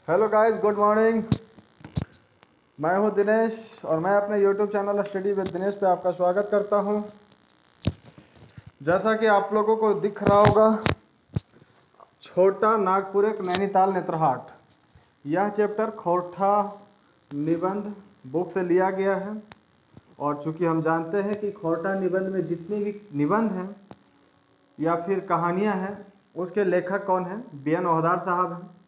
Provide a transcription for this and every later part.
Hello guys, good morning. मैं हूं दिनेश और मैं अपने YouTube channel study with Dinesh पे आपका स्वागत करता हूं। जैसा कि आप लोगों को दिख रहा होगा, छोटा नागपुर एक नैनीताल नेत्रहाट, यह चैप्टर खोरठा निबंध बुक से लिया गया है। और चूंकि हम जानते हैं कि खोरठा निबंध में जितने भी निबंध हैं या फिर कहानियाँ हैं, उसके लेखक कौन हैं? BN ओहदार साहब हैं।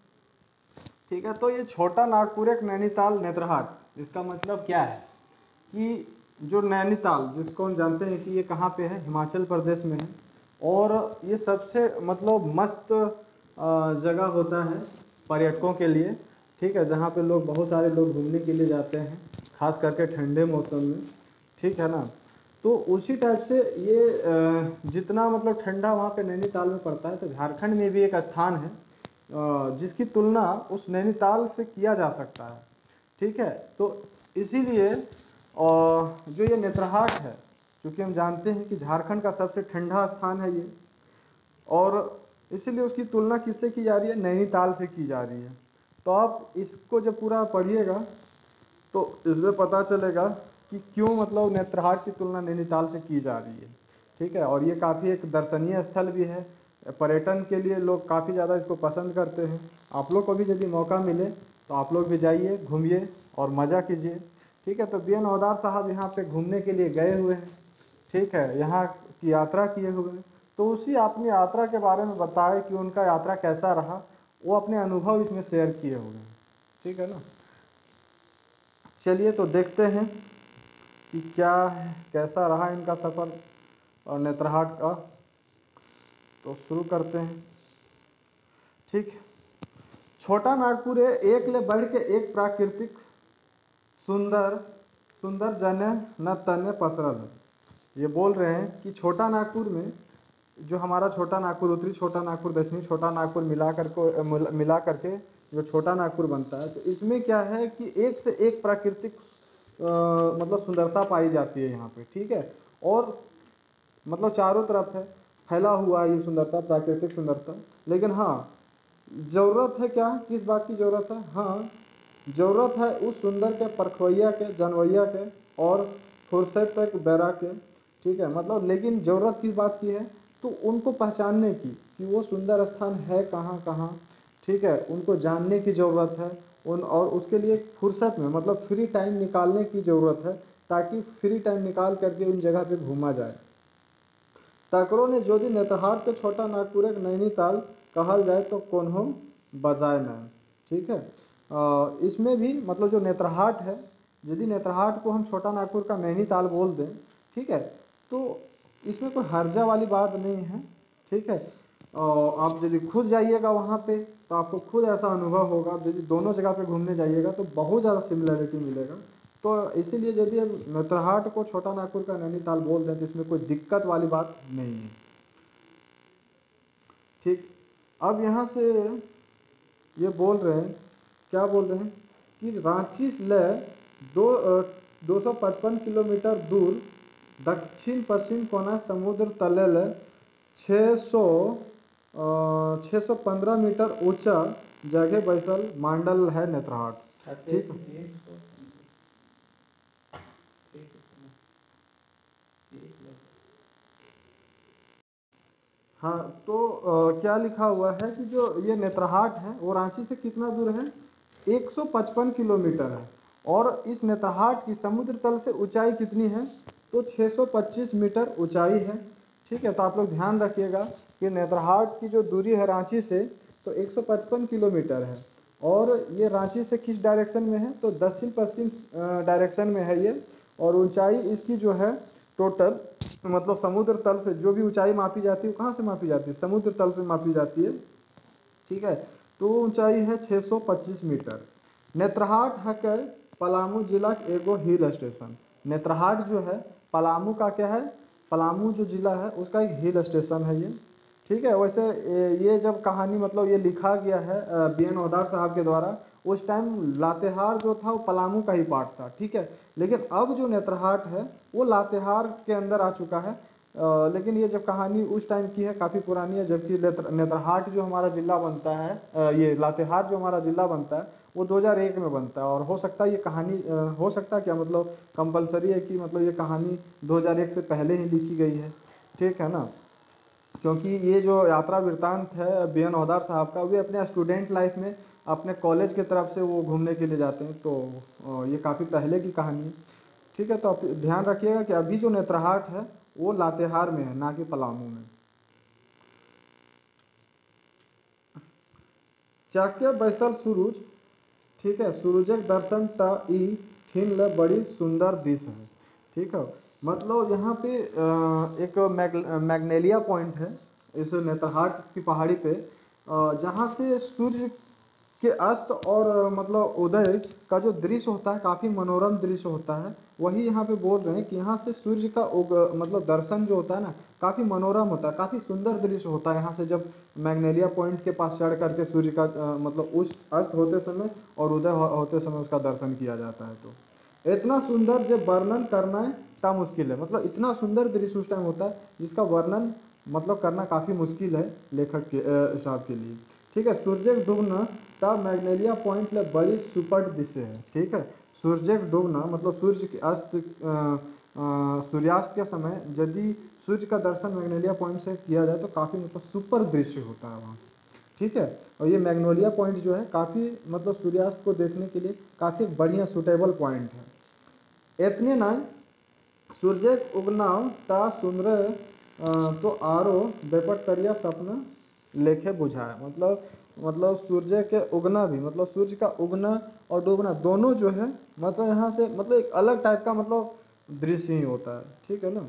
ठीक है, तो ये छोटा नागपुर एक नैनीताल नेत्रहाट, इसका मतलब क्या है कि जो नैनीताल, जिसको हम जानते हैं कि ये कहाँ पे है, हिमाचल प्रदेश में है। और ये सबसे मतलब मस्त जगह होता है पर्यटकों के लिए। ठीक है, जहाँ पे लोग, बहुत सारे लोग घूमने के लिए जाते हैं, खास करके ठंडे मौसम में। ठीक है ना। तो उसी टाइप से ये जितना मतलब ठंडा वहाँ पे नैनीताल में पड़ता है, तो झारखंड में भी एक स्थान है जिसकी तुलना उस नैनीताल से किया जा सकता है। ठीक है, तो इसीलिए जो ये नेत्रहाट है, क्योंकि हम जानते हैं कि झारखंड का सबसे ठंडा स्थान है ये, और इसीलिए उसकी तुलना किससे की जा रही है? नैनीताल से की जा रही है। तो आप इसको जब पूरा पढ़िएगा तो इसमें पता चलेगा कि क्यों मतलब नेत्रहाट की तुलना नैनीताल से की जा रही है। ठीक है, और ये काफ़ी एक दर्शनीय स्थल भी है, पर्यटन के लिए लोग काफ़ी ज़्यादा इसको पसंद करते हैं। आप लोग को भी यदि मौका मिले तो आप लोग भी जाइए, घूमिए और मज़ा कीजिए। ठीक है, तो BN ओहदार साहब यहाँ पे घूमने के लिए गए हुए हैं। ठीक है, यहाँ की यात्रा किए हुए हैं, तो उसी अपनी यात्रा के बारे में बताए कि उनका यात्रा कैसा रहा, वो अपने अनुभव इसमें शेयर किए हुए हैं। ठीक है ना। चलिए तो देखते हैं कि क्या है, कैसा रहा इनका सफ़र और नेत्रहाट का। तो शुरू करते हैं। ठीक, छोटा नागपुर है एक ले बढ़ के एक प्राकृतिक सुंदर सुंदर जने न तने पसरल। ये बोल रहे हैं कि छोटा नागपुर में, जो हमारा छोटा नागपुर, उत्तरी छोटा नागपुर, दक्षिणी छोटा नागपुर मिला करके जो छोटा नागपुर बनता है, तो इसमें क्या है कि एक से एक प्राकृतिक मतलब सुंदरता पाई जाती है यहाँ पे। ठीक है, और मतलब चारों तरफ है, फैला हुआ है ये सुंदरता, प्राकृतिक सुंदरता। लेकिन हाँ, ज़रूरत है क्या, किस बात की ज़रूरत है? हाँ, ज़रूरत है उस सुंदर के परखवैया के, जनवैया के और फुर्सत तक बैरा के। ठीक है, मतलब लेकिन ज़रूरत किस बात की है? तो उनको पहचानने की कि वो सुंदर स्थान है कहाँ कहाँ। ठीक है, उनको जानने की ज़रूरत है उन, और उसके लिए फुर्सत में मतलब फ्री टाइम निकालने की ज़रूरत है, ताकि फ्री टाइम निकाल करके उन जगह पे घूमा जाए। तकरो ने जो दिन नेत्रहाट के छोटा नागपुर एक नैनीताल कहल जाए तो कोन्हो बजाय न। ठीक है, इसमें भी मतलब जो नेत्रहाट है, यदि नेत्रहाट को हम छोटा नागपुर का नैनीताल बोल दें, ठीक है, तो इसमें कोई हर्जा वाली बात नहीं है। ठीक है, आप यदि खुद जाइएगा वहाँ पे तो आपको खुद ऐसा अनुभव होगा। यदि दोनों जगह पे घूमने जाइएगा तो बहुत ज़्यादा सिमिलरिटी मिलेगा। तो इसीलिए यदि हम नेत्रहाट को छोटा नागपुर का नैनीताल बोल दें तो इसमें कोई दिक्कत वाली बात नहीं है। ठीक, अब यहाँ से ये बोल रहे हैं, क्या बोल रहे हैं कि रांची से ले 255 किलोमीटर दूर दक्षिण पश्चिम कोना समुद्र तले ले 615 मीटर ऊंचा जगह बैसल मांडल है नेत्रहाट। ठीक, हाँ, तो क्या लिखा हुआ है कि जो ये नेत्रहाट है वो रांची से कितना दूर है? 155 किलोमीटर है। और इस नेत्रहाट की समुद्र तल से ऊंचाई कितनी है? तो 625 मीटर ऊंचाई है। ठीक है, तो आप लोग ध्यान रखिएगा कि नेत्रहाट की जो दूरी है रांची से, तो 155 किलोमीटर है। और ये रांची से किस डायरेक्शन में है? तो दक्षिण पश्चिम डायरेक्शन में है ये। और ऊंचाई इसकी जो है टोटल, मतलब समुद्र तल से जो भी ऊंचाई मापी जाती है, वो कहाँ से मापी जाती है? समुद्र तल से मापी जाती है। ठीक है, तो ऊंचाई है 625 मीटर। नेत्रहाट है पलामू जिला के एगो हिल स्टेशन। नेत्रहाट जो है पलामू का क्या है? पलामू जो जिला है उसका एक हिल स्टेशन है ये। ठीक है, वैसे ये जब कहानी मतलब ये लिखा गया है BN ओहदार साहब के द्वारा, उस टाइम लातेहार जो था वो पलामू का ही पार्ट था। ठीक है, लेकिन अब जो नेत्रहाट है वो लातेहार के अंदर आ चुका है। लेकिन ये जब कहानी उस टाइम की है, काफ़ी पुरानी है, जबकि नेतरहाट जो हमारा ज़िला बनता है, ये लातेहार जो हमारा ज़िला बनता है वो 2001 में बनता है। और हो सकता है ये कहानी हो सकता है क्या, मतलब कंपलसरी है कि मतलब ये कहानी 2001 से पहले ही लिखी गई है, ठीक है ना। क्योंकि ये जो यात्रा वृत्तांत है बी एन हौदार साहब का, वे अपने स्टूडेंट लाइफ में अपने कॉलेज की तरफ से वो घूमने के लिए जाते हैं, तो ये काफ़ी पहले की कहानी है, ठीक है। तो आप ध्यान रखिएगा कि अभी जो नेतरहाट है वो लातेहार में है, ना कि पलामू में। चाक्य बैसल सूरज, ठीक है, सूरजक दर्शन टा ई थिन ल बड़ी सुंदर दिश है, ठीक है। मतलब यहाँ पे एक मैग्नेलिया पॉइंट है इस नेतरहाट की पहाड़ी पे, जहाँ से सूर्य के अस्त और मतलब उदय का जो दृश्य होता है काफ़ी मनोरम दृश्य होता है। वही यहाँ पे बोल रहे हैं कि यहाँ से सूर्य का मतलब दर्शन जो होता है ना, काफ़ी मनोरम होता है, काफ़ी सुंदर दृश्य होता है यहाँ से जब मैग्नेलिया पॉइंट के पास चढ़ करके सूर्य का मतलब उस अस्त होते समय और उदय होते समय उसका दर्शन किया जाता है। तो इतना सुंदर जब वर्णन करना है ता मुश्किल है, मतलब इतना सुंदर दृश्य उस टाइम होता है जिसका वर्णन मतलब करना काफ़ी मुश्किल है लेखक के हिसाब के लिए, ठीक है। सूर्य डूबना ता मैग्नेलिया पॉइंट ले बड़ी सुपर दिशे है, ठीक है। सूर्य डूबना मतलब सूर्य के अस्त सूर्यास्त के समय यदि सूर्य का दर्शन मैग्नेलिया पॉइंट से किया जाए तो काफ़ी मतलब सुपर दृश्य होता है वहाँ से, ठीक है। और ये मैग्नोलिया पॉइंट जो है काफ़ी मतलब सूर्यास्त को देखने के लिए काफ़ी बढ़िया सूटेबल पॉइंट है। इतने ना सूर्य उगनाव ता सुंदर तो आरो बेपट तरिया सपना लेखे बुझाए, मतलब सूर्य के उगना भी, मतलब सूर्य का उगना और डूबना दोनों जो है मतलब यहाँ से मतलब एक अलग टाइप का मतलब दृश्य ही होता है, ठीक है ना।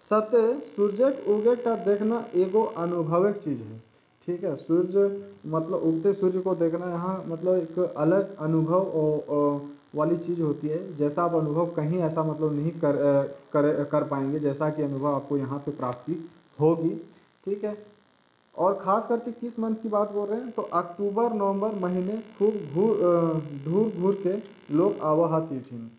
सत्य सूर्य उगे का देखना एगो अनुभविक चीज़ है, ठीक है। सूर्य मतलब उगते सूर्य को देखना यहाँ मतलब एक अलग अनुभव वाली चीज़ होती है, जैसा आप अनुभव कहीं ऐसा मतलब नहीं कर पाएंगे जैसा कि अनुभव आपको यहाँ पे प्राप्ति होगी, ठीक है। और ख़ास करके किस मंथ की बात बोल रहे हैं, तो अक्टूबर नवंबर महीने खूब घूर घूर के लोग आवाहा तीठिन,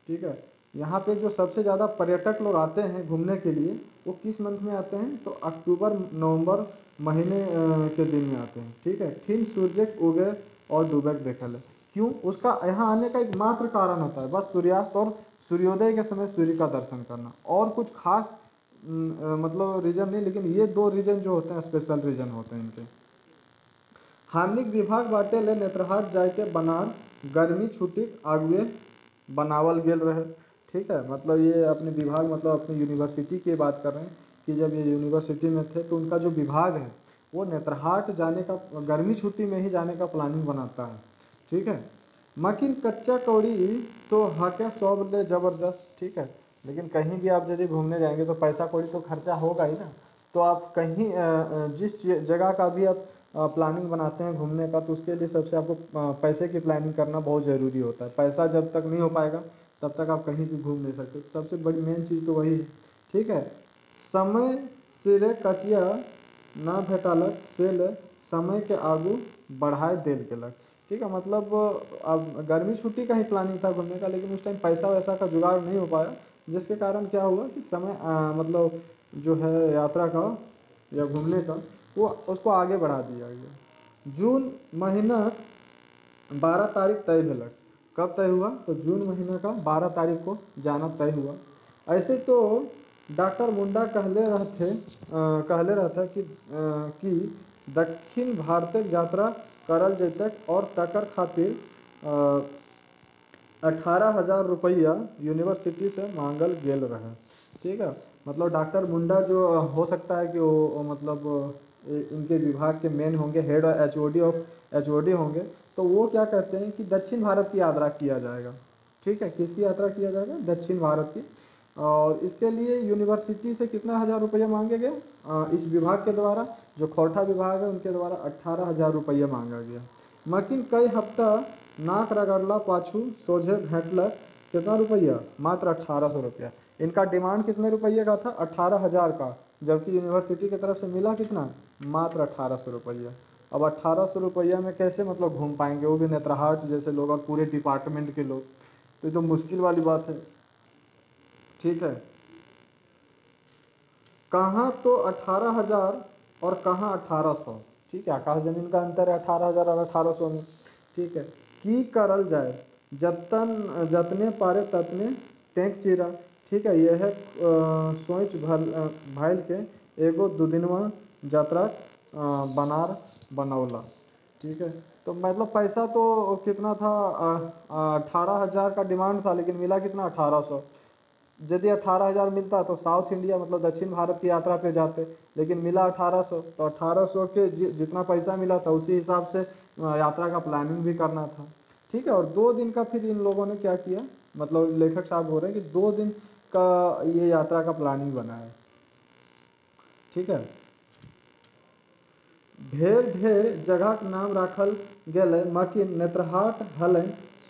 ठीक है। यहाँ पे जो सबसे ज़्यादा पर्यटक लोग आते हैं घूमने के लिए वो किस मंथ में आते हैं, तो अक्टूबर नवंबर महीने के दिन में आते हैं, ठीक है। थिन सूर्य उगे और डूबे देखल है, क्यों, उसका यहाँ आने का एक मात्र कारण होता है बस सूर्यास्त और सूर्योदय के समय सूर्य का दर्शन करना, और कुछ खास मतलब रीजन नहीं, लेकिन ये दो रीजन जो होते हैं स्पेशल रीजन होते हैं इनके। हार्मिक विभाग बाटे ले नेत्रहाट जाए के बनार गर्मी छुट्टी आगुए बनावल गेल रहे, ठीक है। मतलब ये अपने विभाग मतलब अपनी यूनिवर्सिटी की बात कर रहे हैं कि जब ये यूनिवर्सिटी में थे तो उनका जो विभाग है वो नेत्रहाट जाने का गर्मी छुट्टी में ही जाने का प्लानिंग बनाता है, ठीक है। मकिन कच्चा कौड़ी तो हाके सब ले जबरदस्त, ठीक है। लेकिन कहीं भी आप यदि घूमने जाएंगे तो पैसा कौड़ी तो खर्चा होगा ही ना। तो आप कहीं जिस जगह का भी आप प्लानिंग बनाते हैं घूमने का तो उसके लिए सबसे आपको पैसे की प्लानिंग करना बहुत ज़रूरी होता है। पैसा जब तक नहीं हो पाएगा तब तक आप कहीं भी घूम नहीं सकते, सबसे बड़ी मेन चीज़ तो वही है, ठीक है। समय सिरे कचिया ना भेटालक से ले समय के आगू बढ़ाए देल गेलक, ठीक है। मतलब अब गर्मी छुट्टी का ही प्लानिंग था घूमने का, लेकिन उस टाइम पैसा वैसा का जुगाड़ नहीं हो पाया, जिसके कारण क्या हुआ कि समय मतलब जो है यात्रा का या घूमने का वो उसको आगे बढ़ा दिया गया। जून महीना 12 तारीख तय भेलक, कब तय हुआ, तो जून महीने का 12 तारीख को जाना तय हुआ। ऐसे तो डॉक्टर मुंडा कहले रहते कि दक्षिण भारतक यात्रा करल जैतक और तकर खातिर 18,000 रुपया यूनिवर्सिटी से मांगल गेल रहे, ठीक है। मतलब डॉक्टर मुंडा जो हो सकता है कि वो मतलब इनके विभाग के मेन होंगे, हेड एचओडी होंगे। तो वो क्या कहते हैं कि दक्षिण भारत की यात्रा किया जाएगा, ठीक है। किसकी यात्रा किया जाएगा, दक्षिण भारत की। और इसके लिए यूनिवर्सिटी से कितना 1,000 रुपया मांगे गए, इस विभाग के द्वारा जो खोरठा विभाग है उनके द्वारा 18,000 रुपया मांगा गया। मकिन कई हफ्ता नाक रगड़ला पाछू सोझे भेटलक कितना रुपया, मात्र 1,800 रुपया। इनका डिमांड कितने रुपये का था, 18,000 का, जबकि यूनिवर्सिटी की तरफ से मिला कितना, मात्र 1,800 रुपया। अब 1,800 रुपया में कैसे मतलब घूम पाएंगे, वो भी नेत्रहाट जैसे लोग और पूरे डिपार्टमेंट के लोग, तो ये तो मुश्किल वाली बात है, ठीक है। कहाँ तो 18,000 और कहाँ 1800। ठीक है, आकाश जमीन का अंतर है 18,000 और 1800 में। ठीक है, की करल जाए जतने पारे ततने टेक चिरा। ठीक है, यह है सोच भाइल के एगो दुदिनवा यात्रा बनार बनौला। ठीक है, तो मतलब पैसा तो कितना था, 18,000 का डिमांड था, लेकिन मिला कितना, 1800। यदि 18,000 मिलता तो साउथ इंडिया मतलब दक्षिण भारत की यात्रा पे जाते, लेकिन मिला 1800, तो 1800 के जितना पैसा मिला था उसी हिसाब से यात्रा का प्लानिंग भी करना था। ठीक है, और 2 दिन का फिर इन लोगों ने क्या किया, मतलब लेखक साहब बोल रहे हैं कि 2 दिन का ये यात्रा का प्लानिंग बना है। ठीक है, ढेर ढेर जगह के नाम रखल गए, मकिन नेत्रहाट हल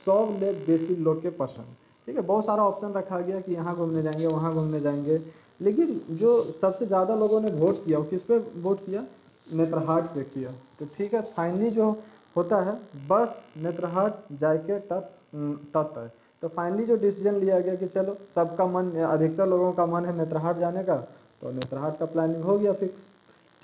सब ले बेसी लोग के पसंद। ठीक है, बहुत सारा ऑप्शन रखा गया कि यहाँ घूमने जाएंगे, वहाँ घूमने जाएंगे, लेकिन जो सबसे ज़्यादा लोगों ने वोट किया वो किस पे वोट किया, नेत्रहाट पे किया। तो ठीक है, फाइनली जो होता है बस नेत्रहाट जाके तट है। तो फाइनली जो डिसीजन लिया गया कि चलो सबका मन, अधिकतर लोगों का मन है नेत्रहाट जाने का, तो नेत्रहाट का प्लानिंग हो गया फिक्स।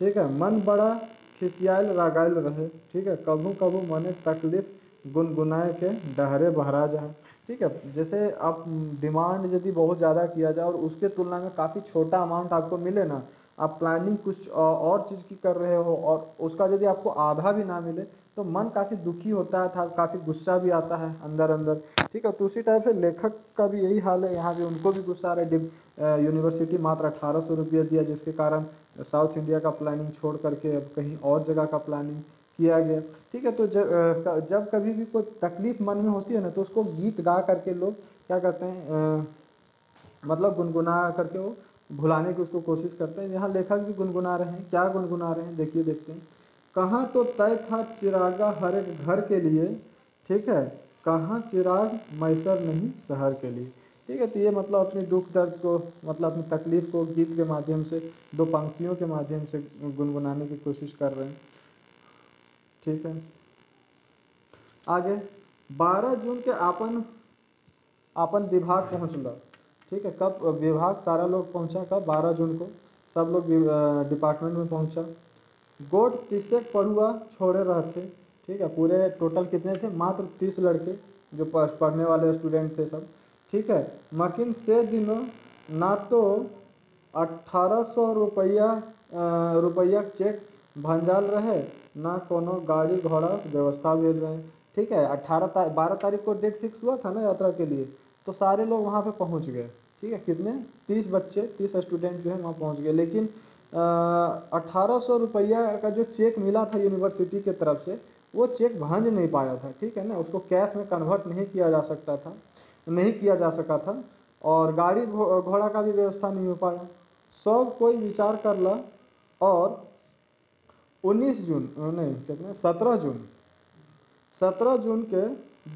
ठीक है, मन बड़ा खिसियाल रागायल रहे। ठीक है, कभू कभू मने तकलीफ गुनगुनाए के डहरे बहरा जाए। ठीक है, जैसे आप डिमांड यदि बहुत ज़्यादा किया जाए और उसके तुलना में काफ़ी छोटा अमाउंट आपको मिले ना, आप प्लानिंग कुछ और चीज़ की कर रहे हो और उसका यदि आपको आधा भी ना मिले, तो मन काफ़ी दुखी होता है था, काफ़ी गुस्सा भी आता है अंदर अंदर। ठीक है, तो उसी टाइप से लेखक का भी यही हाल है, यहाँ भी उनको भी गुस्सा आ रहा है। यूनिवर्सिटी मात्र 1800 रुपये दिया, जिसके कारण साउथ इंडिया का प्लानिंग छोड़ करके अब कहीं और जगह का प्लानिंग किया गया। ठीक है, तो जब कभी भी कोई तकलीफ मन में होती है ना, तो उसको गीत गा करके लोग क्या करते हैं, मतलब गुनगुना करके वो भुलाने की उसको कोशिश करते हैं। यहाँ लेखक भी गुनगुना रहे हैं, क्या गुनगुना रहे हैं देखिए, देखते हैं। कहाँ तो तय था चिरागा हर एक घर के लिए। ठीक है, कहाँ चिराग मैसर नहीं शहर के लिए। ठीक है, तो ये मतलब अपने दुख दर्द को, मतलब अपनी तकलीफ को गीत के माध्यम से, दो पंक्तियों के माध्यम से गुनगुनाने की कोशिश कर रहे हैं। ठीक है, आगे 12 जून के आपन आपन विभाग पहुँचल। ठीक है, कब विभाग सारा लोग पहुँचा, कब 12 जून को सब लोग डिपार्टमेंट में पहुँचा। गोट 30 पढ़ुआ छोड़े रहते। ठीक है, पूरे टोटल कितने थे, मात्र 30 लड़के जो पढ़ने वाले स्टूडेंट थे सब। ठीक है, मकिन से दिनों ना तो 1800 रुपया चेक भंजाल रहे, ना कोनो गाड़ी घोड़ा व्यवस्था भेल रहे। ठीक है, 12 तारीख को डेट फिक्स हुआ था ना यात्रा के लिए, तो सारे लोग वहाँ पे पहुँच गए। ठीक है, कितने, 30 बच्चे, 30 स्टूडेंट जो है वहाँ पहुँच गए, लेकिन 1800 रुपया का जो चेक मिला था यूनिवर्सिटी के तरफ से, वो चेक भंज नहीं पाया था। ठीक है ना, उसको कैश में कन्वर्ट नहीं किया जा सकता था, नहीं किया जा सका था, और गाड़ी घोड़ा का भी व्यवस्था नहीं हो पाया। सब कोई विचार कर ला, और 19 जून नहीं कितने, 17 जून के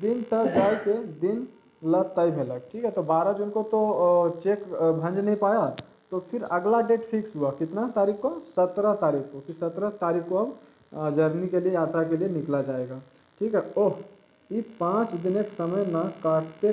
दिन तक जाए के दिन ला तय भेलक। ठीक है, तो 12 जून को तो चेक भंज नहीं पाया, तो फिर अगला डेट फिक्स हुआ कितना तारीख को, 17 तारीख को, कि 17 तारीख को अब जर्नी के लिए, यात्रा के लिए निकला जाएगा। ठीक है, ओह ये 5 दिन एक समय ना काटते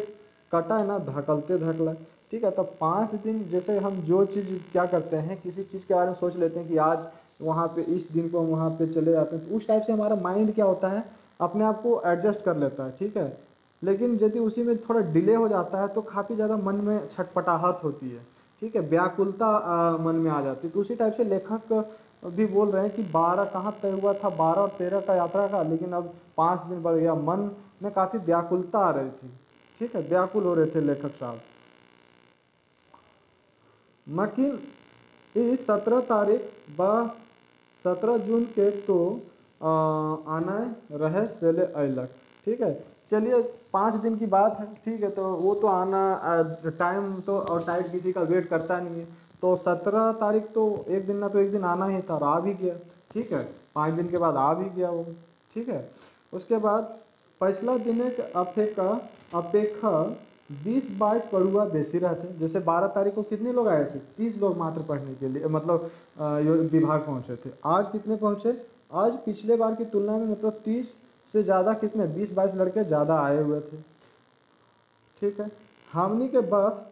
कटा है ना धकलते धकला। ठीक है, तो 5 दिन जैसे हम जो चीज़ क्या करते हैं, किसी चीज़ के बारे में सोच लेते हैं कि आज वहाँ पे इस दिन को वहाँ पे चले जाते हैं, तो उस टाइप से हमारा माइंड क्या होता है, अपने आप को एडजस्ट कर लेता है। ठीक है, लेकिन यदि उसी में थोड़ा डिले हो जाता है तो काफ़ी ज़्यादा मन में छटपटाहट होती है। ठीक है, व्याकुलता मन में आ जाती है। तो उसी टाइप से लेखक भी बोल रहे हैं कि 12 कहाँ तय हुआ था, 12 और 13 का यात्रा का, लेकिन अब 5 दिन बढ़ गया, मन में काफ़ी व्याकुलता आ रही थी। ठीक है, व्याकुल हो रहे थे लेखक साहब। मकिन ई 17 तारीख व 17 जून के तो आना रहे सेले अयलक। ठीक है, चलिए 5 दिन की बात है। ठीक है, तो वो तो आना, टाइम तो और टाइट किसी का वेट करता नहीं है, तो 17 तारीख तो एक दिन ना तो एक दिन आना ही था और आ भी गया। ठीक है, 5 दिन के बाद आ भी गया वो। ठीक है, उसके बाद पिछला दिन के अपेक्षा 20-22 पढ़ुआ बेसी रहते। जैसे 12 तारीख को कितने लोग आए थे, 30 लोग मात्र पढ़ने के लिए, मतलब विभाग पहुंचे थे। आज कितने पहुंचे, आज पिछले बार की तुलना में मतलब 30 से ज़्यादा, कितने 20-22 लड़के ज़्यादा आए हुए थे। ठीक है, हमनी के बस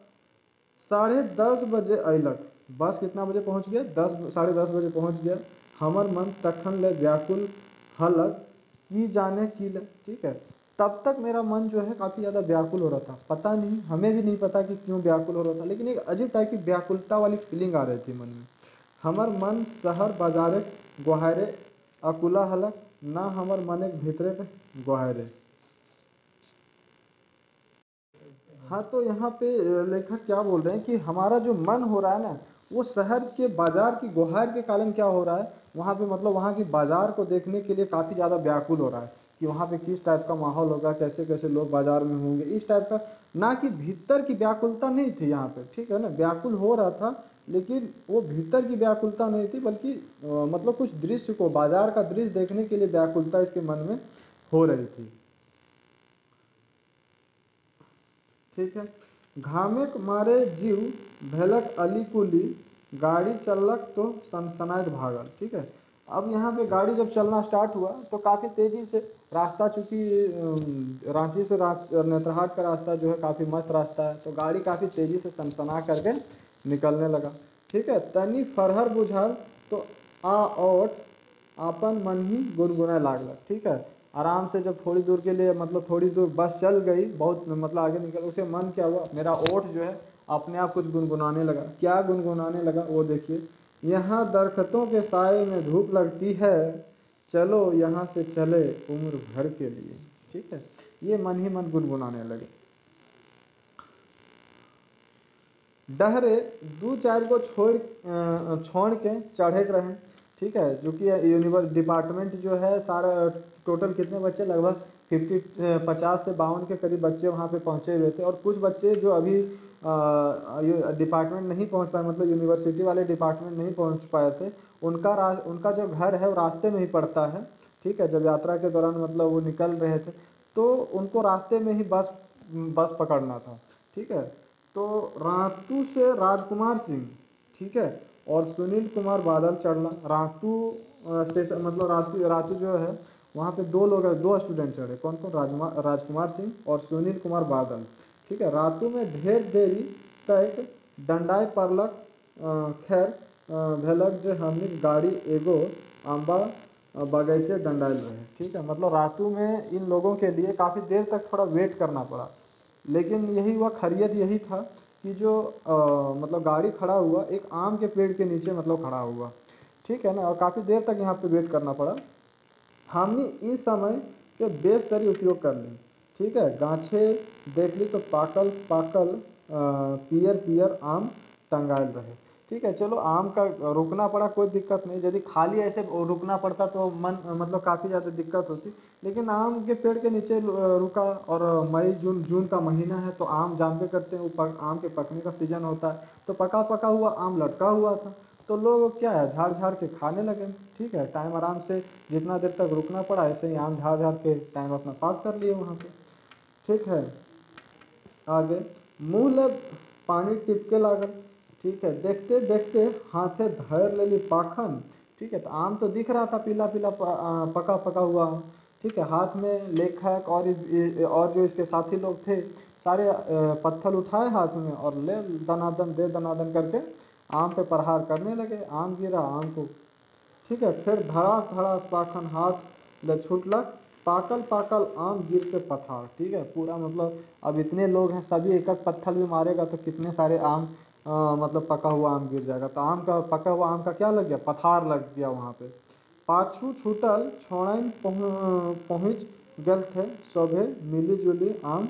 10:30 बजे अयलक, बस कितना बजे पहुंच गया, 10 साढ़े 10 बजे पहुंच गया। हमर मन तखन ले व्याकुल हलक की जाने की ले, ठीक है। तब तक मेरा मन जो है काफ़ी ज़्यादा व्याकुल हो रहा था, पता नहीं, हमें भी नहीं पता कि क्यों व्याकुल हो रहा था, लेकिन एक अजीब टाइप की व्याकुलता वाली फीलिंग आ रही थी मन में। हमर मन शहर बाजारे गोहारे अकुला हलक, ना हमर मन एक भीतरे पे गोहारे। हाँ, तो यहाँ पे लेखक क्या बोल रहे हैं कि हमारा जो मन हो रहा है ना, वो शहर के बाजार की गुहार के कारण क्या हो रहा है, वहाँ पे मतलब वहाँ की बाजार को देखने के लिए काफ़ी ज़्यादा व्याकुल हो रहा है कि वहाँ पे किस टाइप का माहौल होगा, कैसे कैसे लोग बाजार में होंगे, इस टाइप का। ना कि भीतर की व्याकुलता नहीं थी यहाँ पे, ठीक है ना, व्याकुल हो रहा था, लेकिन वो भीतर की व्याकुलता नहीं थी, बल्कि मतलब कुछ दृश्य को, बाजार का दृश्य देखने के लिए व्याकुलता इसके मन में हो रही थी, ठीक है। घामेक मारे जीव भेलक अली कुली, गाड़ी चलक तो सनसनाइत भागल, ठीक है। अब यहाँ पे गाड़ी जब चलना स्टार्ट हुआ तो काफ़ी तेज़ी से रास्ता, चूँकि रांची से नेतरहाट का रास्ता जो है काफ़ी मस्त रास्ता है, तो गाड़ी काफ़ी तेज़ी से सनसना करके निकलने लगा, ठीक है। तनी फरहर बुझाल तो आ ओट आपन मन ही गुनगुनाए लागल, ठीक है। आराम से जब थोड़ी दूर के लिए, मतलब थोड़ी दूर बस चल गई, बहुत मतलब आगे निकल, उसके मन क्या हुआ, मेरा ओठ जो है अपने आप कुछ गुनगुनाने लगा। क्या गुनगुनाने लगा वो देखिए, यहाँ दरख्तों के साए में धूप लगती है, चलो यहाँ से चले उम्र भर के लिए, ठीक है। ये मन ही मन गुनगुनाने लगे। डहरे दू चार को छोड़ के चढ़े रहे, ठीक है। जो कि यूनिवर्स डिपार्टमेंट जो है सारा, टोटल कितने बच्चे, लगभग 50 से 52 के करीब बच्चे वहाँ पे पहुँचे हुए थे, और कुछ बच्चे जो अभी डिपार्टमेंट नहीं पहुँच पाए, मतलब यूनिवर्सिटी वाले डिपार्टमेंट नहीं पहुँच पाए थे, उनका जो घर है वो रास्ते में ही पड़ता है, ठीक है। जब यात्रा के दौरान मतलब वो निकल रहे थे, तो उनको रास्ते में ही बस बस पकड़ना था, ठीक है। तो रातू से राजकुमार सिंह, ठीक है, और सुनील कुमार बादल चढ़ना। रातू स्टेशन, मतलब रातू रातू जो है वहाँ पे दो लोग, दो स्टूडेंट चढ़े, कौन कौन, राजकुमार सिंह और सुनील कुमार बादल, ठीक है। रातू में ढेर देरी तक डंडाई पड़लक, खैर भेलक जे हमनी गाड़ी एगो आंबा बगीचे डंडाइल रहे, ठीक है। मतलब रातू में इन लोगों के लिए काफ़ी देर तक थोड़ा वेट करना पड़ा, लेकिन यही हुआ, खैरियत यही था कि जो मतलब गाड़ी खड़ा हुआ एक आम के पेड़ के नीचे, मतलब खड़ा हुआ, ठीक है ना, और काफ़ी देर तक यहाँ पे वेट करना पड़ा। हमने इस समय के बेशतरी उपयोग कर ली, ठीक है। गाछे देख ली तो पाकल पाकल पियर पियर आम टंगायल रहे, ठीक है। चलो, आम का रुकना पड़ा, कोई दिक्कत नहीं, यदि खाली ऐसे रुकना पड़ता तो मन मतलब काफ़ी ज़्यादा दिक्कत होती, लेकिन आम के पेड़ के नीचे रुका, और मई जून जून का महीना है, तो आम जानते करते हैं, आम के पकने का सीज़न होता है, तो पका पका हुआ आम लटका हुआ था, तो लोग क्या है, झाड़ झाड़ के खाने लगे, ठीक है। टाइम आराम से जितना देर तक रुकना पड़ा, ऐसे ही आम झाड़ झाड़ के टाइम अपना पास कर लिए वहाँ पे, ठीक है। आगे मुँह ले पानी टिपके लागल, ठीक है। देखते देखते हाथे धर लेली पाखन, ठीक है। तो आम तो दिख रहा था पीला पीला पका पका हुआ, ठीक है। हाथ में लेखक और जो इसके साथी लोग थे, सारे पत्थर उठाए हाथ में, और ले दनादन दे दनादन करके आम पे प्रहार करने लगे। आम गिरा, आम को, ठीक है। फिर धड़ास धड़ास पाखन हाथ ले छूटलक, पाकल पाकल आम गिर के पथार, ठीक है। पूरा मतलब अब इतने लोग हैं, सभी एक एक पत्थर भी मारेगा तो कितने सारे आम मतलब पका हुआ आम गिर जाएगा, तो आम का, पका हुआ आम का क्या लग गया, पथार लग गया वहाँ पे। पाछू छूटल छोड़ाइन पहुँच गल थे, सभे मिली जुली आम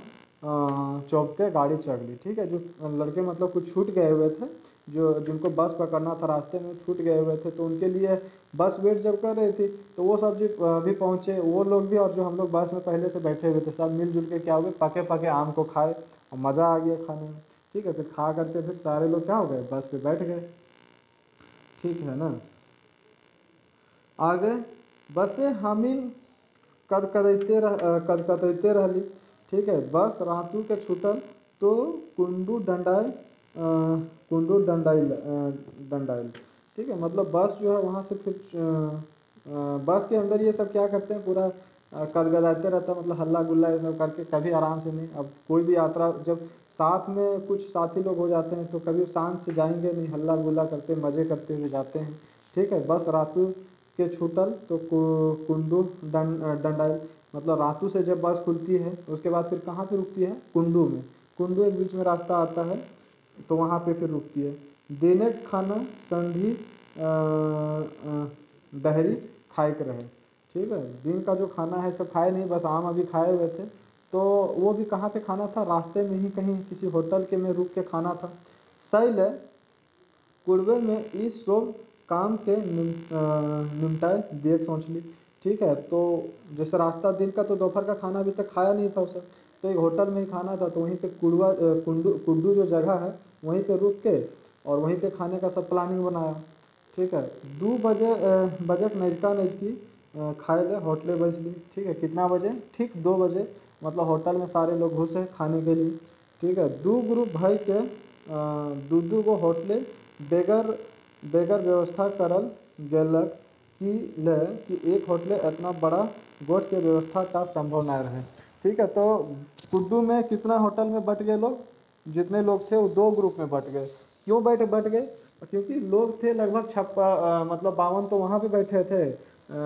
चौबते गाड़ी चढ़ ली, ठीक है। जो लड़के मतलब कुछ छूट गए हुए थे, जो जिनको बस पकड़ना था, रास्ते में छूट गए हुए थे, तो उनके लिए बस वेट जब कर रही थी, तो वो सब जो भी पहुँचे, वो लोग भी, और जो हम लोग बस में पहले से बैठे हुए थे, सब मिलजुल के क्या हुए, पके पके आम को खाए, और मज़ा आ गया खाने में, ठीक है। फिर खा करके फिर सारे लोग क्या हो गए, बस पे बैठ गए, ठीक है ना। आगे बसे हमीन कदकदैते रहली, ठीक है। बस रातू के छूटल तो कुंडू डंडाइल, कुंडू डंडाइल, ठीक है। मतलब बस जो है वहाँ से फिर बस के अंदर ये सब क्या करते हैं, पूरा गदगदाते रहता, मतलब हल्ला गुल्ला ये सब करके कभी आराम से नहीं। अब कोई भी यात्रा जब साथ में कुछ साथी लोग हो जाते हैं तो कभी शांत से जाएंगे नहीं, हल्ला गुल्ला करते मज़े करते हुए जाते हैं। ठीक है, बस रातू के छूटल तो कुंडू डंडाई, मतलब रातू से जब बस खुलती है उसके बाद फिर कहाँ पे रुकती है, कुंडू में। कुंडू एक बीच में रास्ता आता है तो वहाँ पे फिर रुकती है। देने खाना संधि बहरी खाए के रहे। ठीक है, दिन का जो खाना है सब खाए नहीं, बस आम अभी खाए हुए थे। तो वो भी कहाँ पे खाना था, रास्ते में ही कहीं किसी होटल के में रुक के खाना था। शैल कुड़वे में इस सब काम के निमटाए देख सोच ली। ठीक है, तो जैसे रास्ता दिन का तो दोपहर का खाना अभी तक खाया नहीं था उसे, तो एक होटल में ही खाना था, तो वहीं पे कुंडू कुंडू जो जगह है वहीं पे रुक के और वहीं पे खाने का सब प्लानिंग बनाया। ठीक है, 2 बजे बजक नजका नजकी खाए ले होटले बजली। ठीक है, कितना बजे, ठीक 2 बजे, मतलब होटल में सारे लोग घुसे खाने के लिए। ठीक है, दो ग्रुप भाई के दू गो होटले बेगर बेगर व्यवस्था करल गेलक कि ले कि एक होटले इतना बड़ा गोट के व्यवस्था का संभव न रहे। ठीक है, तो कुड्डू में कितना होटल में बट गए लोग, जितने लोग थे वो 2 ग्रुप में बट गए। क्यों बट गए, क्योंकि लोग थे लगभग मतलब 52 तो वहाँ पे बैठे थे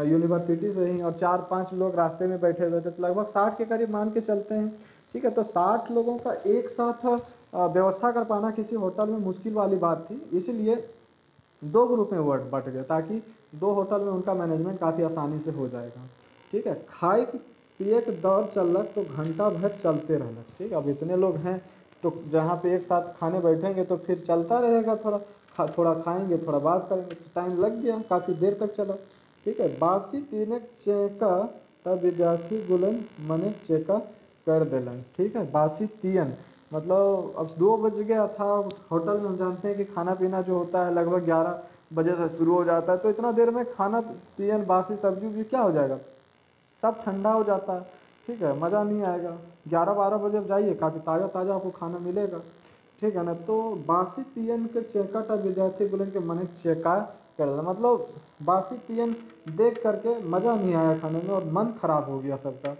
यूनिवर्सिटी से ही, और 4-5 लोग रास्ते में बैठे हुए थे, तो लगभग 60 के करीब मान के चलते हैं। ठीक है, तो 60 लोगों का एक साथ व्यवस्था कर पाना किसी होटल में मुश्किल वाली बात थी, इसलिए 2 ग्रुप में वर्ड बट गए ताकि 2 होटल में उनका मैनेजमेंट काफ़ी आसानी से हो जाएगा। ठीक है, खाए पिए के दौर चलक तो घंटा भर चलते रहलक। ठीक है, अब इतने लोग हैं तो जहाँ पे एक साथ खाने बैठेंगे तो फिर चलता रहेगा, थोड़ा खाएंगे थोड़ा बात करेंगे, तो टाइम लग गया, काफ़ी देर तक चला। ठीक है, बासी तीन चेका तब विद्यार्थी गुलन मने चेका कर दिलन। ठीक है, बासी तीन मतलब अब 2 बज गया था, होटल में हम जानते हैं कि खाना पीना जो होता है लगभग 11 बजे से शुरू हो जाता है, तो इतना देर में खाना तीन बासी सब्जी भी क्या हो जाएगा, सब ठंडा हो जाता है। ठीक है, मज़ा नहीं आएगा। 11-12 बजे जाइए, काफ़ी ताज़ा ताज़ा आपको खाना मिलेगा। ठीक है ना, तो बासी तीयन के चेका था विद्यार्थी बोले के मने चेका कर दिया, मतलब बासी तीयन देख करके मज़ा नहीं आया खाने में और मन खराब हो गया सबका।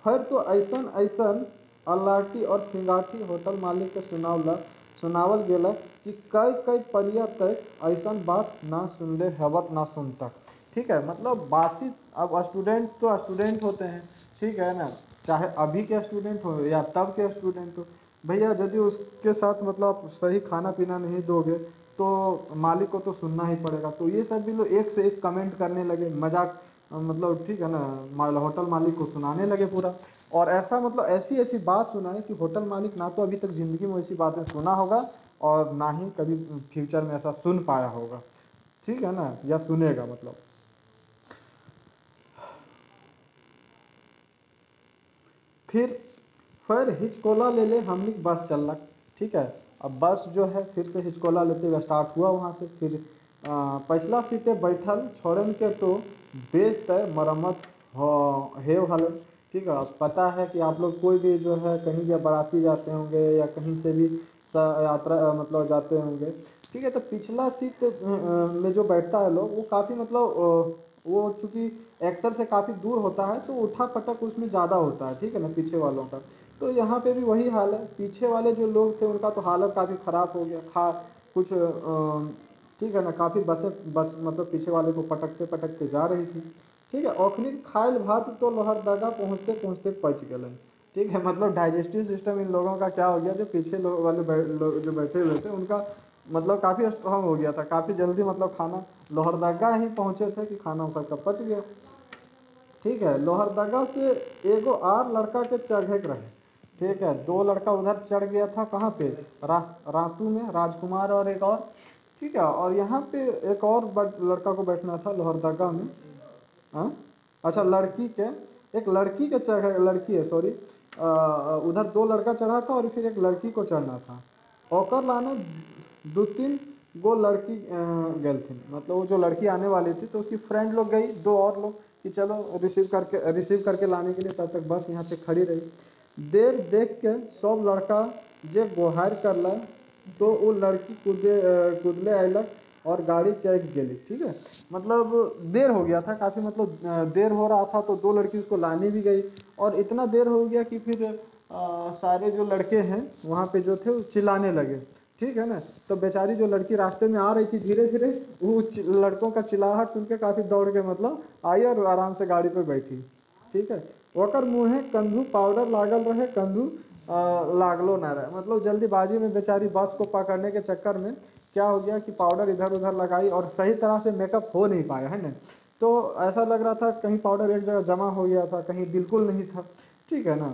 फिर तो ऐसन ऐसन अल्लाटी और फिंगाटी होटल मालिक के सुनावल गेलक कि कई कई परिया तक ऐसन बात ना सुनले हवत ना सुन तक। ठीक है, मतलब बासी, अब स्टूडेंट तो स्टूडेंट होते हैं, ठीक है ना, चाहे अभी के स्टूडेंट हो या तब के स्टूडेंट हो, भैया यदि उसके साथ मतलब सही खाना पीना नहीं दोगे तो मालिक को तो सुनना ही पड़ेगा। तो ये सब भी लोग एक से एक कमेंट करने लगे, मजाक मतलब, ठीक है ना, होटल मालिक को सुनाने लगे पूरा। और ऐसा मतलब ऐसी ऐसी बात सुनाए कि होटल मालिक ना तो अभी तक ज़िंदगी में ऐसी बातें सुना होगा और ना ही कभी फ्यूचर में ऐसा सुन पाया होगा। ठीक है ना, या सुनेगा मतलब। फिर फिर हिचकोला ले ले हमनी बस चलक। ठीक है, अब बस जो है फिर से हिचकोला लेते हुए स्टार्ट हुआ वहाँ से। फिर पिछला सीटें बैठल छोड़न के तो बेच तय मरम्मत हो हे हल। ठीक है, अब पता है कि आप लोग कोई भी जो है कहीं या बाराती जाते होंगे या कहीं से भी यात्रा मतलब जाते होंगे। ठीक है, तो पिछला सीट में जो बैठता है लोग वो काफ़ी मतलब वो चूँकि एक्सल से काफ़ी दूर होता है तो उठा पटक उसमें ज़्यादा होता है। ठीक है ना, पीछे वालों का। तो यहाँ पे भी वही हाल है, पीछे वाले जो लोग थे उनका तो हालत काफ़ी ख़राब हो गया, खा कुछ ठीक है ना, काफ़ी बस मतलब पीछे वाले को पटकते पटकते जा रही थी। ठीक है, ओखनी खायल भात तो लोहरदगा पहुँचते पहुँचते पच गलन। ठीक है, मतलब डाइजेस्टिव सिस्टम इन लोगों का क्या हो गया, जो पीछे लोग वाले जो बैठे हुए थे उनका मतलब काफ़ी स्ट्रांग हो गया था, काफ़ी जल्दी मतलब खाना लोहरदगा ही पहुँचे थे कि खाना सबका पच गया। ठीक है, लोहरदगा से एगो आर लड़का के चढ़े के रहे। ठीक है, 2 लड़का उधर चढ़ गया था, कहाँ पे, रातू में, राजकुमार और एक और। ठीक है, और यहाँ पे एक और लड़का को बैठना था लोहरदगा में। हाँ, अच्छा, एक लड़की के चढ़े, लड़की है सॉरी, उधर 2 लड़का चढ़ा था और फिर एक लड़की को चढ़ना था। ओकर लाने 2-3 गो लड़की गलथिन, मतलब वो जो लड़की आने वाली थी तो उसकी फ्रेंड लोग गई, 2 और लोग कि चलो रिसीव करके लाने के लिए, तब तक बस यहाँ पे खड़ी रही। देर देख के सब लड़का जे गोहार करला तो वो लड़की कूदले अयलक और गाड़ी चेक गेली, ठीक है। मतलब देर हो गया था काफ़ी, मतलब देर हो रहा था तो दो लड़की उसको लाने भी गई, और इतना देर हो गया कि फिर सारे जो लड़के हैं वहाँ पे जो थे वो चिल्लाने लगे, ठीक है ना। तो बेचारी जो लड़की रास्ते में आ रही थी धीरे धीरे, वो लड़कों का चिल्लाहट सुन के काफ़ी दौड़ के मतलब आई और आराम से गाड़ी पर बैठी, ठीक है। ओकर मुँहे कंधू पाउडर लागल रहे, कंधू लागलो ना रहे, मतलब जल्दीबाजी में बेचारी बस को पकड़ने के चक्कर में क्या हो गया कि पाउडर इधर उधर लगाई और सही तरह से मेकअप हो नहीं पाया, है ना। तो ऐसा लग रहा था कहीं पाउडर एक जगह जमा हो गया था, कहीं बिल्कुल नहीं था, ठीक है ना।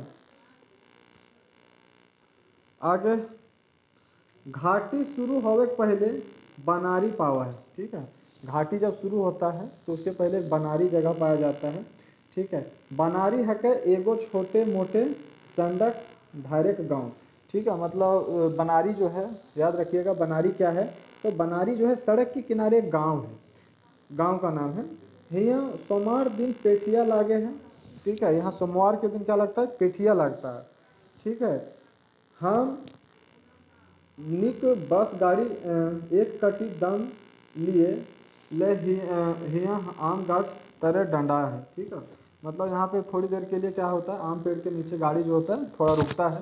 आगे घाटी शुरू होवे के पहले बनारी पावा है, ठीक है। घाटी जब शुरू होता है तो उसके पहले बनारी जगह पाया जाता है, ठीक है। बनारी है के एगो छोटे मोटे संडक धारेक गांव, ठीक है। मतलब बनारी जो है, याद रखिएगा बनारी क्या है। तो बनारी जो है सड़क के किनारे एक गांव है, गांव का नाम है। यहाँ सोमवार दिन पेठिया लागे हैं, ठीक है। यहाँ सोमवार के दिन क्या लगता है, पेठिया लगता है, ठीक है। हम निक बस गाड़ी एक कटी दम लिए ले हिया आम गाछ तरे डंडा है, ठीक है। मतलब यहाँ पे थोड़ी देर के लिए क्या होता है, आम पेड़ के नीचे गाड़ी जो होता है थोड़ा रुकता है,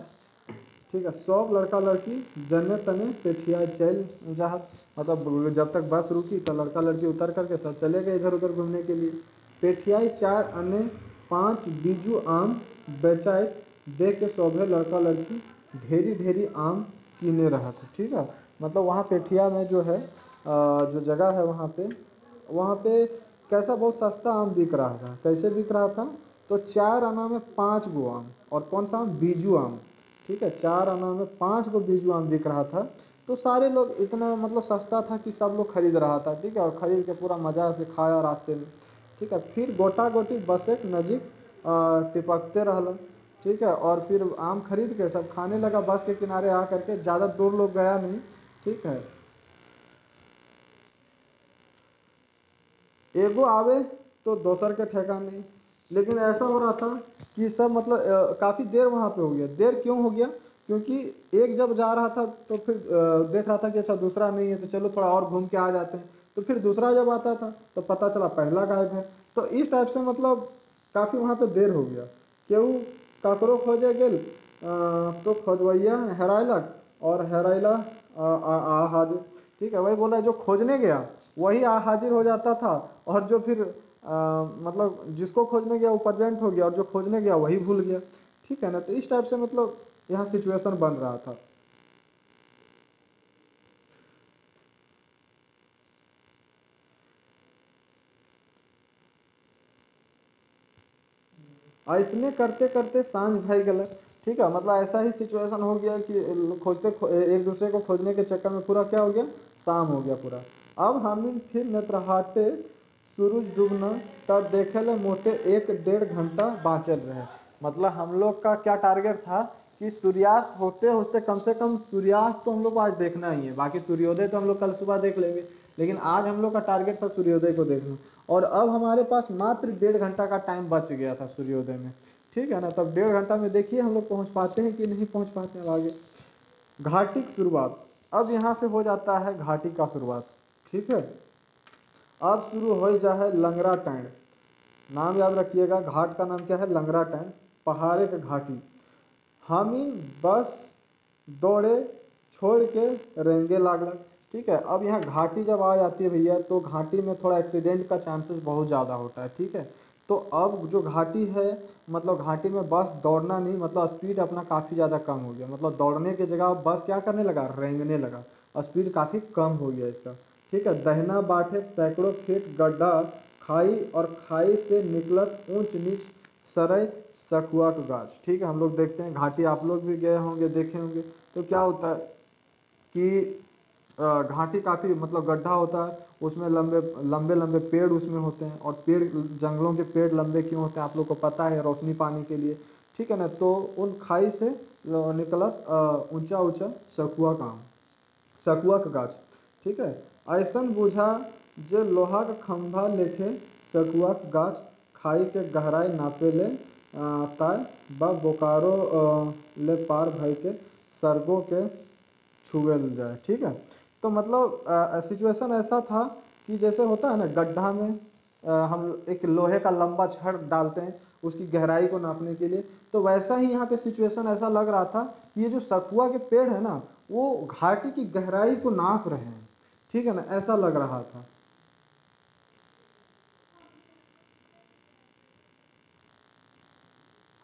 ठीक है। सब लड़का लड़की जने तने पेठिया चल जहाँ, मतलब जब तक बस रुकी तो लड़का लड़की उतर करके सब चले गए इधर उधर घूमने के लिए। पेठियाई 4 अन्य 5 बीजू आम बेचाए देख के सौभे लड़का लड़की ढेरी ढेरी आम कीने रहा था, ठीक है। मतलब वहाँ पेठिया में जो है जो जगह है वहाँ पे कैसा बहुत सस्ता आम बिक रहा था। कैसे बिक रहा था, तो 4 आना में 5 गो आम, और कौन सा आम, बीजू आम, ठीक है। 4 आना में 5 गो बीजू आम बिक रहा था। तो सारे लोग, इतना मतलब सस्ता था कि सब लोग खरीद रहा था, ठीक है। और खरीद के पूरा मज़ा से खाया रास्ते में, ठीक है। फिर गोटा गोटी बस एक नज़ीक टिपकते रहल, ठीक है। और फिर आम खरीद के सब खाने लगा बस के किनारे आ करके, ज़्यादा दूर लोग गया नहीं, ठीक है। एगो आवे तो दोसर के ठेका नहीं। लेकिन ऐसा हो रहा था कि सब मतलब काफ़ी देर वहाँ पे हो गया। देर क्यों हो गया, क्योंकि एक जब जा रहा था तो फिर देख रहा था कि अच्छा दूसरा नहीं है तो चलो थोड़ा और घूम के आ जाते हैं। तो फिर दूसरा जब आता था तो पता चला पहला गायब है। तो इस टाइप से मतलब काफ़ी वहाँ पे देर हो गया। केहू ककरो खोजे गेल तो खोजवैया हेरायलक, और हेराइला आ हाजिर, ठीक है। वही बोल रहा है, जो खोजने गया वही आ हाजिर हो जाता था, और जो फिर मतलब जिसको खोजने गया वो प्रेजेंट हो गया, और जो खोजने गया वही भूल गया, ठीक है ना। तो इस टाइप से मतलब यहाँ सिचुएशन बन रहा था। ऐसने करते करते सांझ भय गल, ठीक है। मतलब ऐसा ही सिचुएशन हो गया कि एक दूसरे को खोजने के चक्कर में पूरा क्या हो गया, शाम हो गया पूरा। अब हम फिर नेत्रहाटे सूरज डूबना, तब देखे ले मोटे 1 डेढ़ घंटा बाँचल रहे। मतलब हम लोग का क्या टारगेट था कि सूर्यास्त होते होते, कम से कम सूर्यास्त तो हम लोग को आज देखना ही है, बाकी सूर्योदय तो हम लोग कल सुबह देख लेंगे, लेकिन आज हम लोग का टारगेट था सूर्योदय को देखना। और अब हमारे पास मात्र 1.5 घंटा का टाइम बच गया था सूर्योदय में, ठीक है ना। तब 1.5 घंटा में देखिए हम लोग पहुँच पाते हैं कि नहीं पहुँच पाते हैं आगे। घाटी की शुरुआत, अब यहाँ से हो जाता है घाटी का शुरुआत, ठीक है। अब शुरू हो जाए लंगरा टैंड। नाम याद रखिएगा, घाट का नाम क्या है, लंगरा टैंड, पहाड़े के घाटी। हम ही बस दौड़े छोड़ के रेंगे लागल, ठीक है। अब यहाँ घाटी जब आ जाती है भैया, तो घाटी में थोड़ा एक्सीडेंट का चांसेस बहुत ज़्यादा होता है, ठीक है। तो अब जो घाटी है, मतलब घाटी में बस दौड़ना नहीं, मतलब स्पीड अपना काफ़ी ज़्यादा कम हो गया। मतलब दौड़ने की जगह अब बस क्या करने लगा, रेंगने लगा, स्पीड काफ़ी कम हो गया इसका, ठीक है। दहना बाटे सैकड़ों फीट गड्ढा, खाई, और खाई से निकलत ऊंच नीच सरय सखुआ का गाछ, ठीक है। हम लोग देखते हैं घाटी, आप लोग भी गए होंगे देखे होंगे। तो क्या होता है कि घाटी काफ़ी मतलब गड्ढा होता है, उसमें लंबे लंबे लंबे पेड़ उसमें होते हैं, और पेड़, जंगलों के पेड़ लंबे क्यों होते हैं आप लोग को पता है, रोशनी पाने के लिए, ठीक है ना। तो उन खाई से निकलत ऊंचा ऊंचा सखुआ का आम, सखुआ का गाछ, ठीक है। ऐसन बुझा जे लोहा का खंभा लेके सखुआ का गाछ, खाई के गहराई नापे ले ताय बा बोकारो ले पार भई के सरगों के छुए जाए, ठीक है। तो मतलब सिचुएशन ऐसा था कि जैसे होता है ना गड्ढा में हम एक लोहे का लंबा छड़ डालते हैं उसकी गहराई को नापने के लिए, तो वैसा ही यहाँ पे सिचुएशन ऐसा लग रहा था कि ये जो सखुआ के पेड़ है ना वो घाटी की गहराई को नाप रहे हैं, ठीक है ना, ऐसा लग रहा था।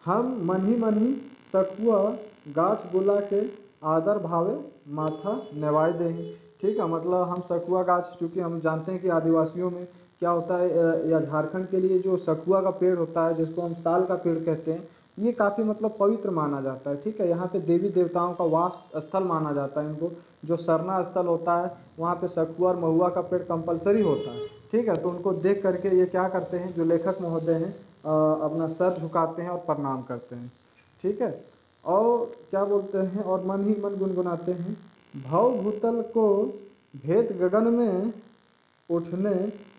हम मन ही सखुआ गाछ बुला के आदर भावे माथा नेवाय दे। ठीक है, मतलब हम सखुआ गाछ, चूँकि हम जानते हैं कि आदिवासियों में क्या होता है या झारखंड के लिए जो सखुआ का पेड़ होता है जिसको हम साल का पेड़ कहते हैं, ये काफ़ी मतलब पवित्र माना जाता है। ठीक है, यहाँ पे देवी देवताओं का वास स्थल माना जाता है इनको, जो सरना स्थल होता है वहाँ पे सखुआ और महुआ का पेड़ कंपलसरी होता है। ठीक है, तो उनको देख करके ये क्या करते हैं, जो लेखक महोदय हैं अपना सर झुकाते हैं और प्रणाम करते हैं। ठीक है, और क्या बोलते हैं, और मन ही मन गुनगुनाते हैं, भव भूतल को भेद गगन में उठने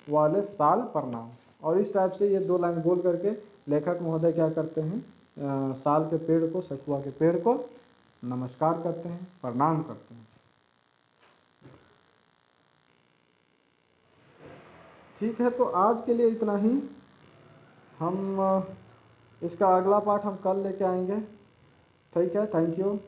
वाले साल प्रणाम। और इस टाइप से ये दो लाइन बोल करके लेखक महोदय क्या करते हैं, साल के पेड़ को, सखुआ के पेड़ को नमस्कार करते हैं, प्रणाम करते हैं। ठीक है, तो आज के लिए इतना ही। हम इसका अगला पार्ट हम कल लेके आएंगे। ठीक है, थैंक यू।